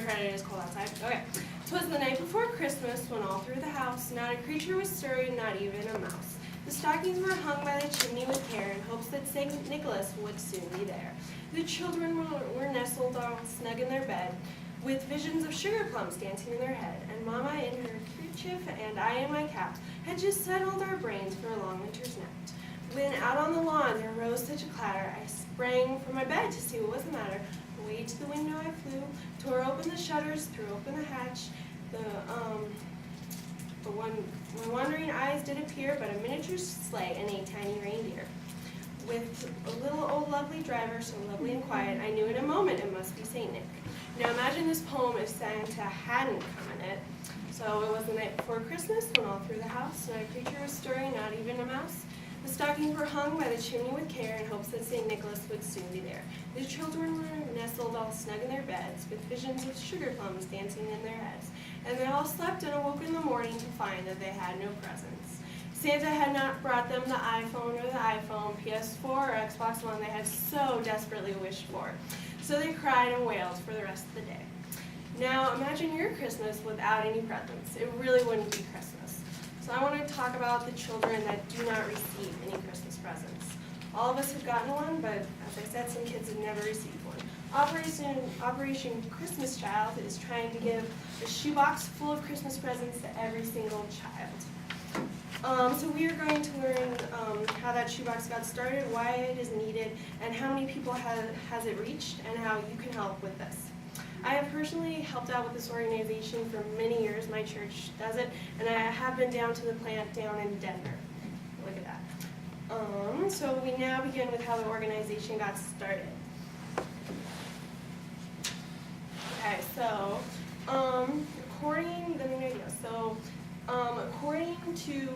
credit, it is cold outside. Okay. 'Twas the night before Christmas, when all through the house not a creature was stirring, not even a mouse. The stockings were hung by the chimney with care, in hopes that St. Nicholas would soon be there. The children were nestled all snug in their bed, with visions of sugar plums dancing in their head, and Mama in her kerchief and I in my cap had just settled our brains for a long winter's nap. When out on the lawn there rose such a clatter, I sprang from my bed to see what was the matter. Away to the window I flew, tore open the shutters, threw open the hatch. My wondering eyes did appear, but a miniature sleigh and a tiny reindeer. With a little old lovely driver, so lovely and quiet, I knew in a moment it must be St. Nick. Now imagine this poem if Santa hadn't come in it. So it was the night before Christmas, when all through the house not a creature was stirring, not even a mouse. The stockings were hung by the chimney with care, in hopes that St. Nicholas would soon be there. The children were nestled all snug in their beds, with visions of sugar plums dancing in their heads. And they all slept and awoke in the morning to find that they had no presents. Santa had not brought them the iPhone or the iPhone, PS4 or Xbox One they had so desperately wished for. So they cried and wailed for the rest of the day. Now imagine your Christmas without any presents. It really wouldn't be Christmas. So I want to talk about the children that do not receive any Christmas presents. All of us have gotten one, but as I said, some kids have never received one. Operation Christmas Child is trying to give a shoebox full of Christmas presents to every single child. So we are going to learn how that shoebox got started, why it is needed, and how many people has it reached, and how you can help with this. I have personally helped out with this organization for many years. My church does it, and I have been down to the plant down in Denver. Look at that. So we now begin with how the organization got started. Okay, so according to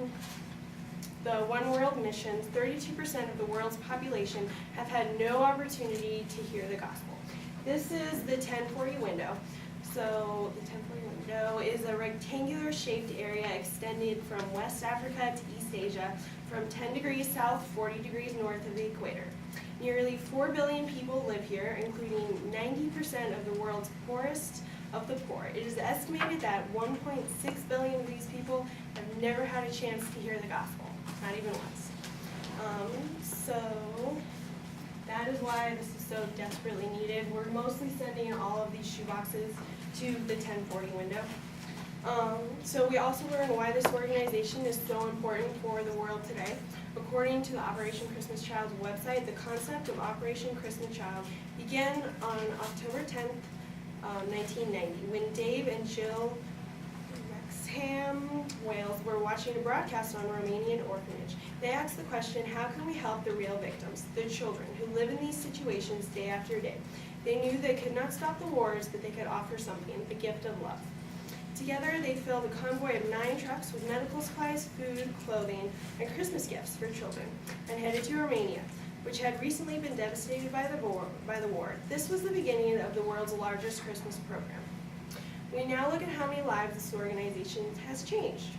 the One World missions, 32% of the world's population have had no opportunity to hear the gospel. This is the 1040 window. So the 1040 window is a rectangular shaped area extended from West Africa to East Asia, from 10 degrees south, 40 degrees north of the equator. Nearly 4 billion people live here, including 90% of the world's poorest of the poor. It is estimated that 1.6 billion of these people have never had a chance to hear the gospel, not even once. So that is why this is so desperately needed. We're mostly sending all of these shoeboxes to the 1040 window. So we also learned why this organization is so important for the world today. According to the Operation Christmas Child website, the concept of Operation Christmas Child began on October 10th, 1990, when Dave and Jill Wrexham, Wales, were watching a broadcast on a Romanian orphanage. They asked the question, how can we help the real victims, the children, who live in these situations day after day? They knew they could not stop the wars, but they could offer something, the gift of love. Together, they filled a convoy of 9 trucks with medical supplies, food, clothing, and Christmas gifts for children, and headed to Romania, which had recently been devastated by the war. This was the beginning of the world's largest Christmas program. We now look at how many lives this organization has changed.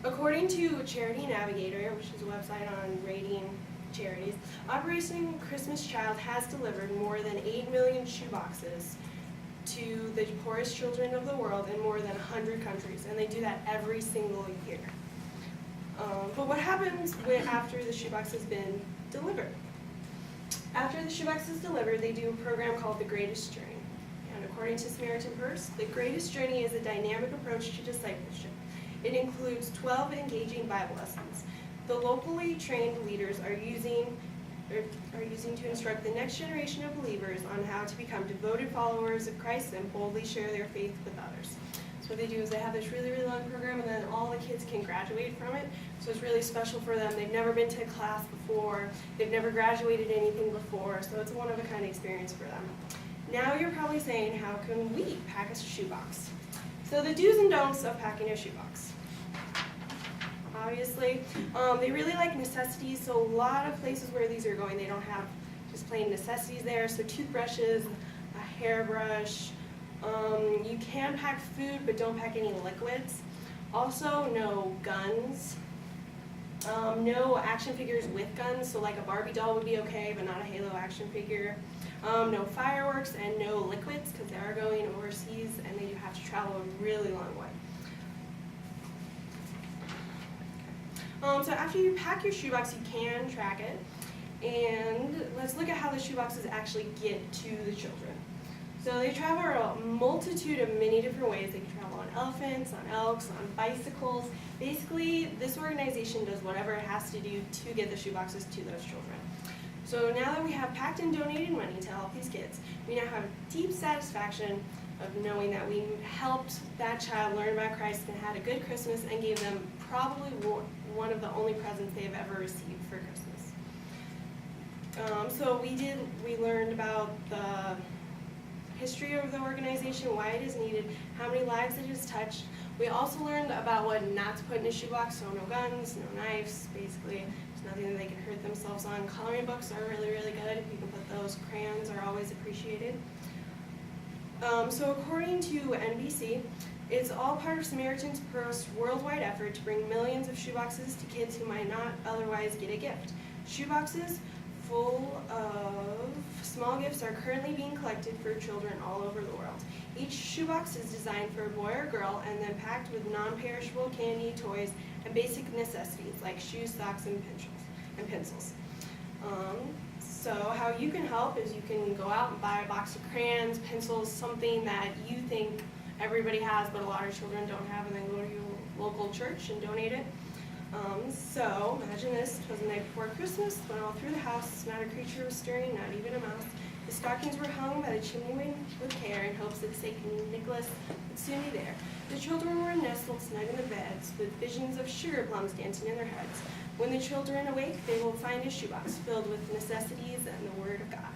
According to Charity Navigator, which is a website on rating charities, Operation Christmas Child has delivered more than 8 million shoeboxes to the poorest children of the world in more than 100 countries, and they do that every single year. But what happens after the shoebox has been delivered? After the shoebox is delivered, they do a program called The Greatest Journey. And according to Samaritan Purse, The Greatest Journey is a dynamic approach to discipleship. It includes 12 engaging Bible lessons. The locally trained leaders are using to instruct the next generation of believers on how to become devoted followers of Christ and boldly share their faith with others. So what they do is they have this really, really long program, and then all the kids can graduate from it. So it's really special for them. They've never been to a class before. They've never graduated anything before. So it's a one-of-a-kind experience for them. Now you're probably saying, how can we pack a shoebox? So the do's and don'ts of packing a shoebox. Obviously, they really like necessities, so a lot of places where these are going, they don't have just plain necessities there. So toothbrushes, a hairbrush. You can pack food, but don't pack any liquids. Also, no guns. No action figures with guns, so like a Barbie doll would be okay, but not a Halo action figure. No fireworks and no liquids because they are going overseas and they do have to travel a really long way. So after you pack your shoebox, you can track it. And let's look at how the shoeboxes actually get to the children. So they travel a multitude of many different ways. They can travel on elephants, on elks, on bicycles. Basically, this organization does whatever it has to do to get the shoeboxes to those children. So now that we have packed and donated money to help these kids, we now have deep satisfaction of knowing that we helped that child learn about Christ and had a good Christmas and gave them probably one of the only presents they've ever received for Christmas. So we learned about the history of the organization, why it is needed, how many lives it has touched. We also learned about what not to put in a shoebox, so no guns, no knives, basically. There's nothing that they can hurt themselves on. Coloring books are really, really good. You can put those. Crayons are always appreciated. So according to NBC, it's all part of Samaritan's Purse worldwide effort to bring millions of shoeboxes to kids who might not otherwise get a gift. Shoeboxes full of small gifts are currently being collected for children all over the world. Each shoebox is designed for a boy or girl and then packed with non-perishable candy, toys, and basic necessities like shoes, socks, and pencils. So how you can help is you can go out and buy a box of crayons, pencils, something that you think everybody has but a lot of children don't have, and then go to your local church and donate it. So imagine this, it was the night before Christmas, when all through the house not a creature was stirring, not even a mouse. The stockings were hung by the chimney with care in hopes that St. Nicholas would soon be there. The children were nestled snug in the beds with visions of sugar plums dancing in their heads. When the children awake, they will find a shoebox filled with necessities and the Word of God.